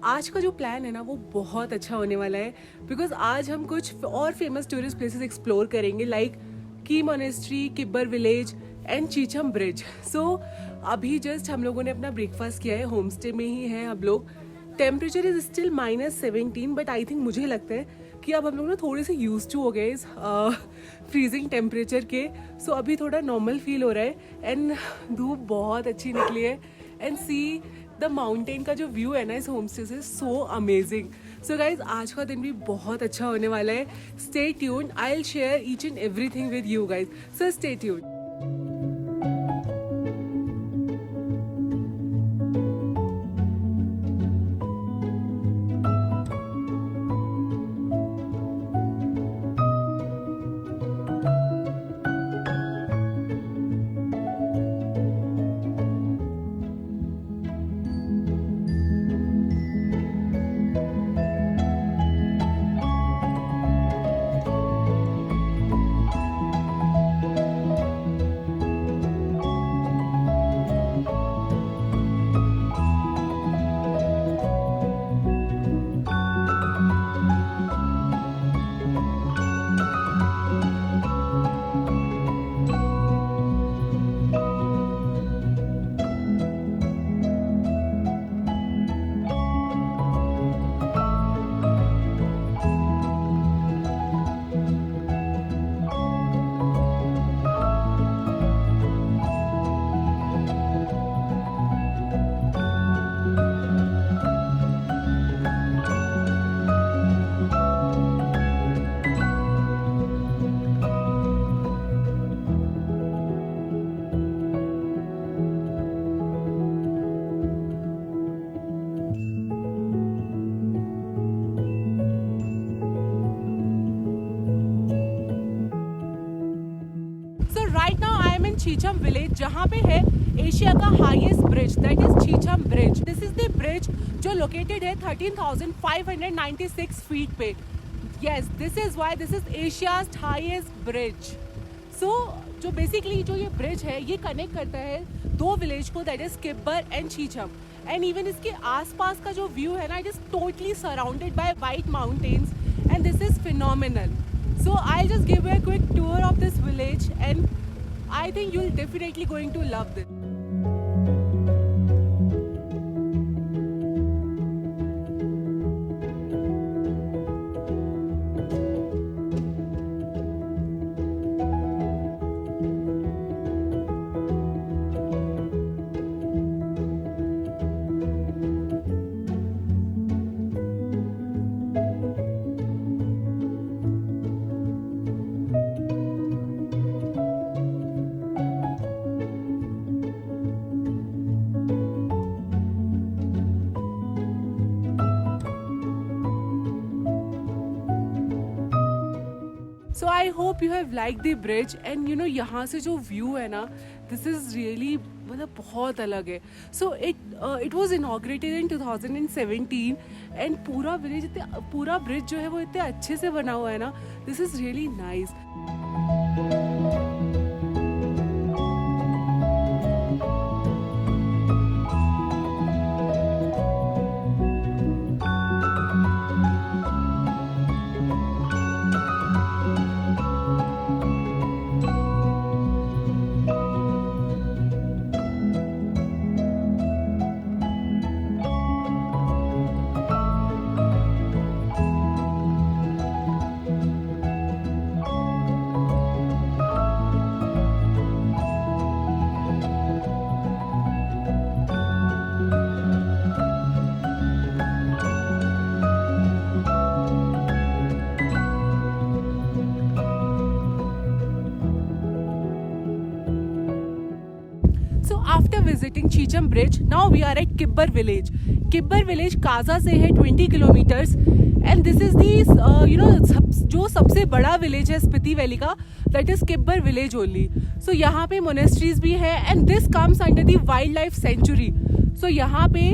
आज का जो प्लान है ना वो बहुत अच्छा होने वाला है बिकॉज आज हम कुछ और फेमस टूरिस्ट प्लेसेस एक्सप्लोर करेंगे like Ki monastery, Kibber village and Chicham bridge. So अभी जस्ट हम लोगों ने अपना ब्रेकफास्ट किया है, होम स्टे में ही है हम लोग। Temperature is still -17 but I think मुझे लगता है कि अब हम लोग ना थोड़े से यूज टू हो गए इस फ्रीजिंग टेम्परेचर के। सो अभी थोड़ा नॉर्मल फील हो रहा है एंड धूप बहुत अच्छी निकली है एंड सी द माउंटेन का जो व्यू है ना इस होम स्टे से सो अमेजिंग। सो गाइज आज का दिन भी बहुत अच्छा होने वाला है। Stay tuned, I will share each and everything with you guys, so stay tuned. Right now I am in Chicham village जहाँ पे है एशिया का highest bridge that is Chicham bridge. This is the bridge जो लोकेटेड है 13,596 feet पे। Yes, this is why this is Asia's highest bridge. So जो basically जो ये ब्रिज है ये कनेक्ट करता है दो विलेज को that is Kibber and Chicham and even इसके आसपास का जो व्यू है ना it is totally surrounded by white mountains and this is phenomenal. So I'll just give you a quick tour of this village and I think you'll definitely going to love this. So I hope you have liked the bridge and you know यहाँ से जो view है ना this is really मतलब बहुत अलग है। So it was inaugurated in 2017 and पूरा bridge जो है वो इतने अच्छे से बना हुआ है ना, this is really nice. After visiting Cheecham Bridge, now we are at Kibber Village. Kibber Village Kaza से है 20 kilometres and this is the जो सबसे बड़ा विलेज है स्पीति वैली का that is Kibber village only. So यहाँ पे मोनेस्ट्रीज भी है and this comes under the wildlife sanctuary. So यहाँ पे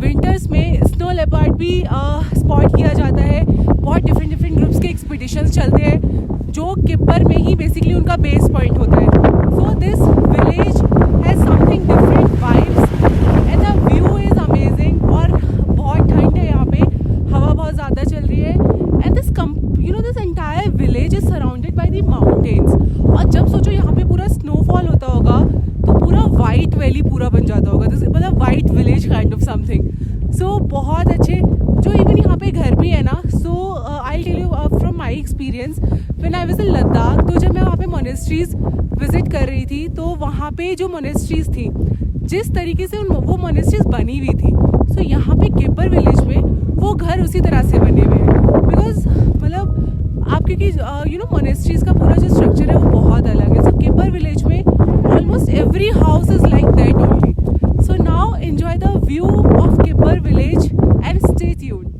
विंटर्स में स्नो लेपर्ड भी स्पॉट किया जाता है। बहुत डिफरेंट ग्रुप्स के एक्सपीडिशंस चलते हैं जो किब्बर में ही बेसिकली उनका बेस पॉइंट होता है। So this village has something different vibes and the view is amazing और बहुत ठंड है काइंड ऑफ समथिंग. सो बहुत अच्छे जो इवन यहाँ पे घर भी है ना. So I tell you from my experience when I was in Ladakh. तो जब मैं वहाँ पे मोनेस्ट्रीज विजिट कर रही थी तो वहाँ पे जो मोनेस्ट्रीज थी जिस तरीके से वो मोनेस्ट्रीज बनी हुई थी, सो यहाँ पे किब्बर विलेज में वो घर उसी तरह से बने हुए हैं. बिकॉज मतलब आप क्योंकि यू नो मोनेस्ट्रीज का पूरा जो स्ट्रक्चर है वो बहुत अलग है. सो किब्बर विलेज में almost every house is like that only. So now enjoy the view of Kibber village and stay tuned.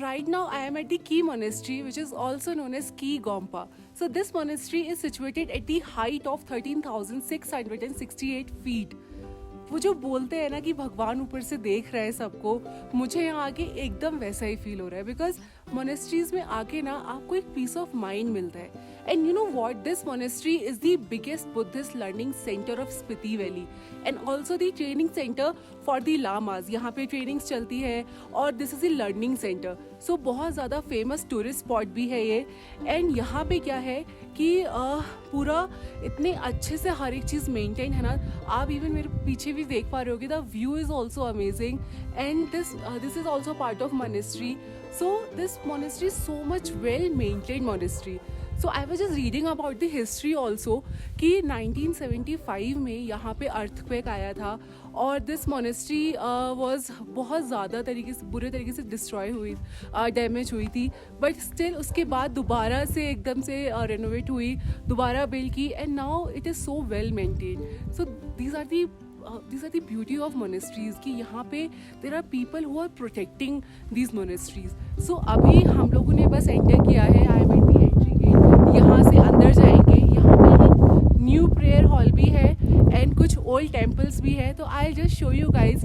Right now I am at the Key Monastery, which is also known as Key Gompa. So this monastery is situated at the height of 13,668 feet. वो जो बोलते हैं ना कि भगवान ऊपर से देख रहा है सबको, मुझे यहाँ आके एकदम वैसा ही फील हो रहा है. बिकॉज मोनेस्ट्रीज में आके ना आपको एक पीस ऑफ माइंड मिलता है. And you know what, this monastery is the biggest Buddhist learning centre of Spiti valley and also the training centre for the lamas. यहाँ पे ट्रेनिंग्स चलती है और this is the learning centre. So बहुत ज़्यादा famous tourist spot भी है ये. एंड यहाँ पे क्या है कि पूरा इतने अच्छे से हर एक चीज़ मेंटेन है ना. आप इवन मेरे पीछे भी देख पा रहे होगे, the view is also amazing. And this is also part of monastery. So this monastery is so much well maintained monastery. So I was just reading about the history also कि 1975 में यहाँ पे अर्थक्वेक आया था और this monastery was बहुत ज़्यादा बुरे तरीके से डिस्ट्रॉय हुई, डैमेज हुई थी. बट स्टिल उसके बाद दोबारा से एकदम से रेनोवेट हुई, दोबारा बिल्ड की, and now it is so well maintained. So these are the beauty of monasteries कि यहाँ पे there are people who are protecting these monasteries. So अभी हम लोगों ने बस एंटर किया है. I am at the entry gate. यहाँ से अंदर जाएंगे. यहाँ पे न्यू प्रेयर हॉल भी है एंड कुछ ओल्ड टेम्पल्स भी है. तो I just show you guys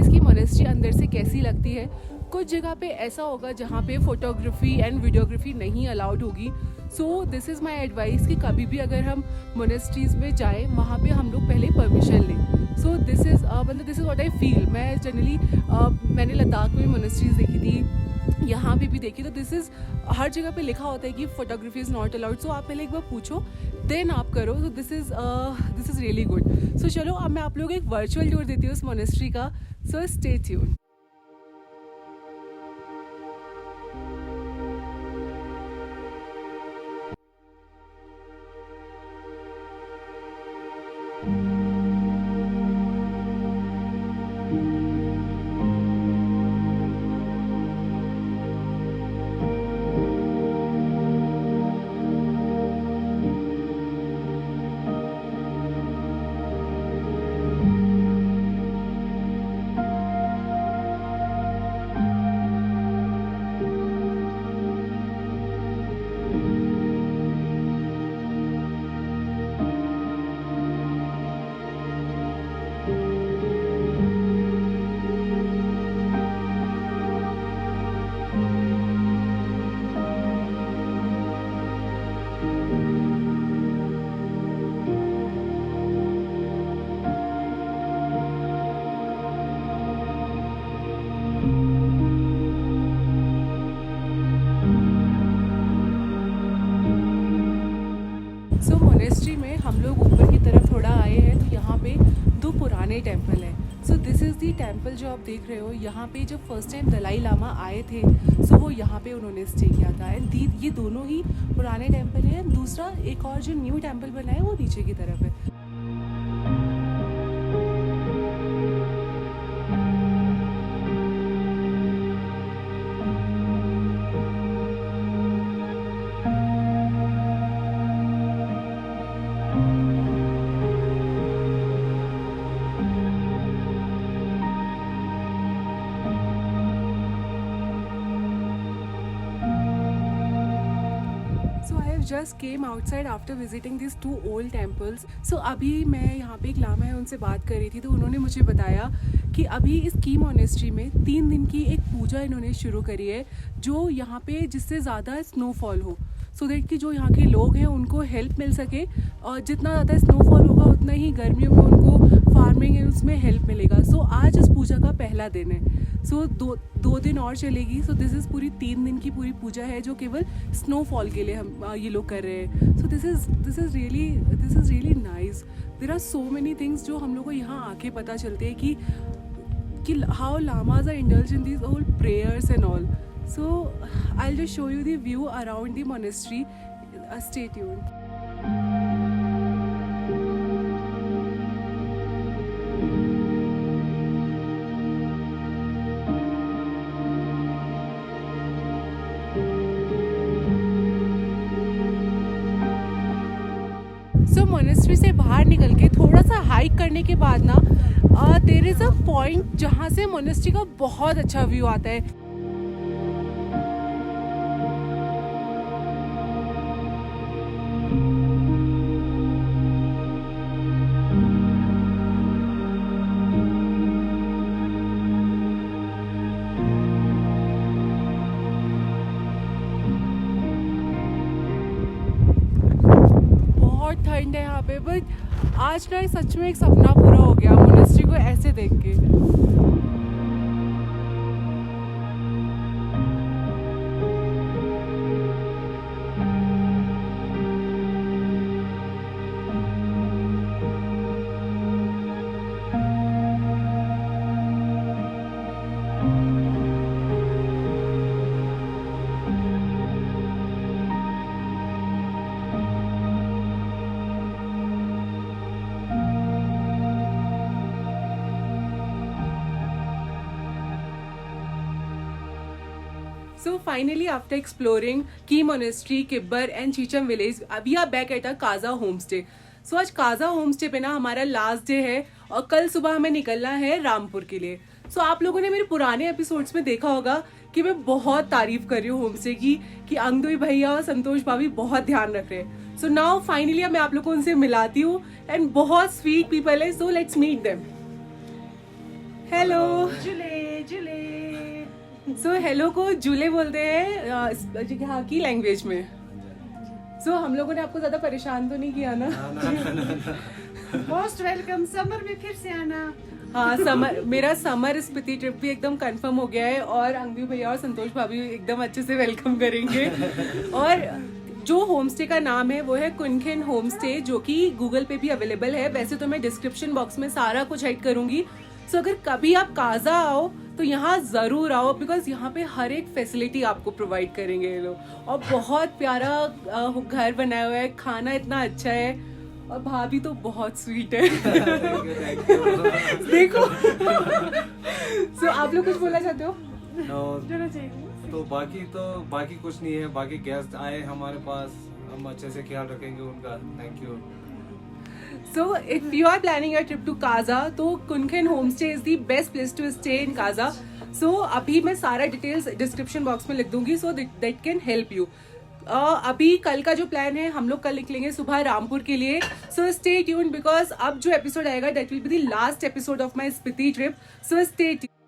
कि मोनेस्ट्री अंदर से कैसी लगती है. कुछ जगह पे ऐसा होगा जहाँ पे फोटोग्राफी एंड वीडियोग्राफी नहीं अलाउड होगी. सो दिस इज़ माई एडवाइस कि कभी भी अगर हम मोनेस्ट्रीज़ में जाएँ वहाँ पे हम लोग पहले परमिशन लें. सो this is what I feel. मैं जनरली मैंने लद्दाख में मोनेस्ट्रीज़ देखी थी, यहाँ पे भी देखिए तो दिस इज़ हर जगह पे लिखा होता है कि फोटोग्राफी इज़ नॉट अलाउड, सो आप पहले एक बार पूछो देन आप करो, तो दिस इज़ रियली गुड। सो चलो अब मैं आप लोगों को एक वर्चुअल टूर देती हूँ उस मोनेस्ट्री का, सो स्टे ट्यून। सो मोनेस्ट्री में हम लोग ऊपर की तरफ थोड़ा आए हैं, तो यहाँ पे 2 पुराने टेम्पल हैं। So this is the temple जो आप देख रहे हो, यहाँ पे जब फर्स्ट टाइम दलाई लामा आए थे सो वो यहाँ पे उन्होंने स्टे किया था। एंड ये दोनों ही पुराने टेम्पल हैं। दूसरा एक और जो न्यू टेम्पल बना है वो नीचे की तरफ है। Just came outside after visiting this 2 old temples. So अभी मैं यहाँ पे एक लामा है उनसे बात कर रही थी, तो उन्होंने मुझे बताया कि अभी इस की मोनेस्ट्री में 3 दिन की एक पूजा इन्होंने शुरू करी है, जो यहाँ पे जिससे ज़्यादा स्नोफॉल हो, सो दैट कि जो यहाँ के लोग हैं उनको हेल्प मिल सके, और जितना ज़्यादा स्नोफॉल होगा उतना ही गर्मियों में उनको फार्मिंग है उसमें हेल्प मिलेगा। सो आज इस पूजा का पहला दिन है। सो दो दिन और चलेगी। सो दिस इज़ पूरी 3 दिन की पूरी पूजा है जो केवल स्नोफॉल के लिए हम ये लोग कर रहे हैं। So this is really nice. There are so many things जो हम लोग को यहाँ आके पता चलते हैं कि how lamas are indulge in these all prayers and all. So I'll just show you the view around the monastery. Stay tuned. So monastery से बाहर निकल के थोड़ा सा हाइक करने के बाद ना there is a point जहाँ से monastery का बहुत अच्छा व्यू आता है। ठंड है यहाँ पे, बट आज ना सच में एक सपना पूरा हो गया मोनेस्ट्री को ऐसे देख के। So finally, after exploring Key Monastery, Kibber and Chicham village, we are back at a Kaza homestay. So आज काजा होम स्टे पे ना हमारा लास्ट डे है और कल सुबह हमें निकलना है रामपुर के लिए। सो आप लोगों ने मेरे पुराने एपिसोड्स में देखा होगा कि मैं बहुत तारीफ कर रही हूँ होम स्टे की, कि अंगदोई भैया और संतोष भाभी बहुत ध्यान रख रहे हैं। सो नाउ फाइनली मैं आप लोगों को उनसे मिलाती हूँ एंड बहुत स्वीट पीपल है, so let's meet them. Hello जुले जुले। सो हेलो को जुले बोलते हैं यहाँ की लैंग्वेज में। सो हम लोगों ने आपको ज्यादा परेशान तो नहीं किया ना? मोस्ट वेलकम, समर में फिर से आना। हाँ मेरा समर स्पीति ट्रिप भी एकदम कंफर्म हो गया है और अंगू भैया और संतोष भाभी एकदम अच्छे से वेलकम करेंगे। और जो होम स्टे का नाम है वो है कुनखेन होम स्टे, जो कि गूगल पे भी अवेलेबल है। वैसे तो मैं डिस्क्रिप्शन बॉक्स में सारा कुछ ऐड करूंगी। सो अगर कभी आप काजा आओ तो यहाँ जरूर आओ, बिकॉज यहाँ पे हर एक फैसिलिटी आपको प्रोवाइड करेंगे ये लोग। और बहुत प्यारा घर बनाया हुआ है, खाना इतना अच्छा है और भाभी तो बहुत स्वीट है। देखो। सो आप लोग कुछ बोलना चाहते हो? तो बाकी कुछ नहीं है। बाकी गेस्ट आए हमारे पास, हम अच्छे से ख्याल रखेंगे उनका। Thank you. So if you are planning a trip to Kaza, तो कुनखेन homestay is the best place to stay in Kaza. So अभी मैं सारा डिटेल्स डिस्क्रिप्शन बॉक्स में लिख दूंगी, so that can help you. अभी कल का जो प्लान है, हम लोग कल निकलेंगे सुबह रामपुर के लिए। सो स्टे ट्यून्ड, बिकॉज अब जो एपिसोड आएगा that will be the last episode of my Spiti trip. So stay tuned.